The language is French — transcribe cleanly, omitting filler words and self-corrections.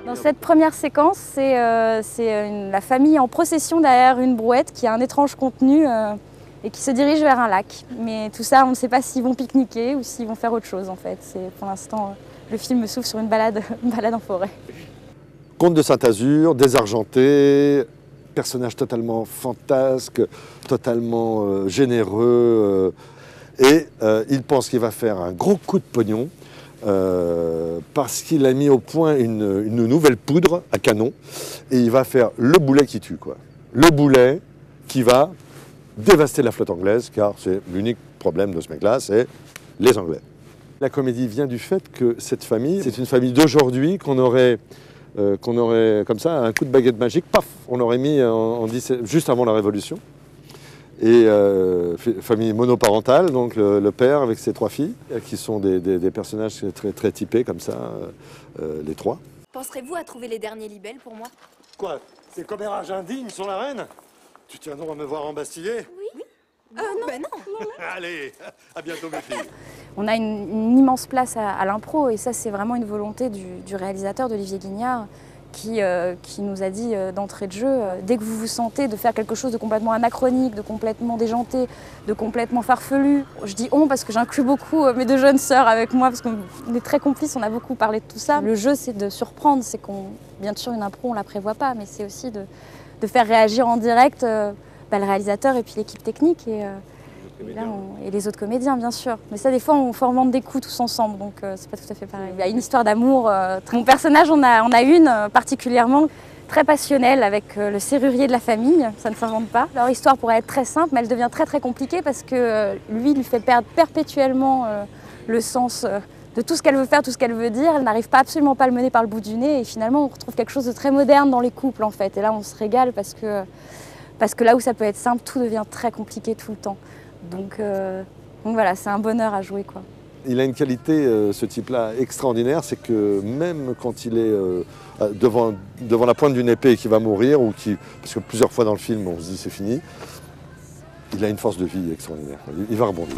Dans cette première séquence, c'est la famille en procession derrière une brouette qui a un étrange contenu et qui se dirige vers un lac. Mais tout ça, on ne sait pas s'ils vont pique-niquer ou s'ils vont faire autre chose en fait. Pour l'instant, le film s'ouvre sur une balade en forêt. Conte de Saint-Azur, désargenté, personnage totalement fantasque, totalement généreux. Et il pense qu'il va faire un gros coup de pognon parce qu'il a mis au point une nouvelle poudre à canon. Et il va faire le boulet qui tue, quoi. Le boulet qui va dévaster la flotte anglaise, car c'est l'unique problème de ce mec-là, c'est les Anglais. La comédie vient du fait que cette famille, c'est une famille d'aujourd'hui qu'on aurait comme ça, un coup de baguette magique, paf, on aurait mis juste avant la Révolution. Et famille monoparentale, donc le père avec ses 3 filles, qui sont des personnages très typés comme ça, les 3. Penserez-vous à trouver les derniers libelles pour moi? Quoi? Ces commérages indignes sont la reine? Tu tiens donc à me voir embastillé? Oui. Non. Ben non. Allez, à bientôt mes filles. On a une immense place à l'impro et ça c'est vraiment une volonté du réalisateur, d'Olivier Guignard, qui nous a dit d'entrée de jeu, dès que vous vous sentez de faire quelque chose de complètement anachronique, de complètement déjanté, de complètement farfelu, je dis on parce que j'inclus beaucoup mes 2 jeunes sœurs avec moi parce qu'on est très complices, on a beaucoup parlé de tout ça. Le jeu c'est de surprendre, c'est bien sûr une impro on la prévoit pas, mais c'est aussi de faire réagir en direct le réalisateur et puis l'équipe technique et les autres comédiens, bien sûr. Mais ça, des fois, on formante des coups tous ensemble, donc c'est pas tout à fait pareil. Il y a une histoire d'amour. Mon personnage, on a une particulièrement très passionnelle avec le serrurier de la famille, ça ne s'invente pas. Leur histoire pourrait être très simple, mais elle devient très compliquée parce que lui fait perdre perpétuellement le sens de tout ce qu'elle veut faire, tout ce qu'elle veut dire. Elle n'arrive pas absolument pas à le mener par le bout du nez et finalement, on retrouve quelque chose de très moderne dans les couples, en fait. Et là, on se régale parce que là où ça peut être simple, tout devient très compliqué tout le temps. Donc voilà, c'est un bonheur à jouer, quoi. Il a une qualité, ce type-là, extraordinaire, c'est que même quand il est devant la pointe d'une épée et qu'il va mourir, parce que plusieurs fois dans le film on se dit c'est fini, il a une force de vie extraordinaire. Il va rebondir.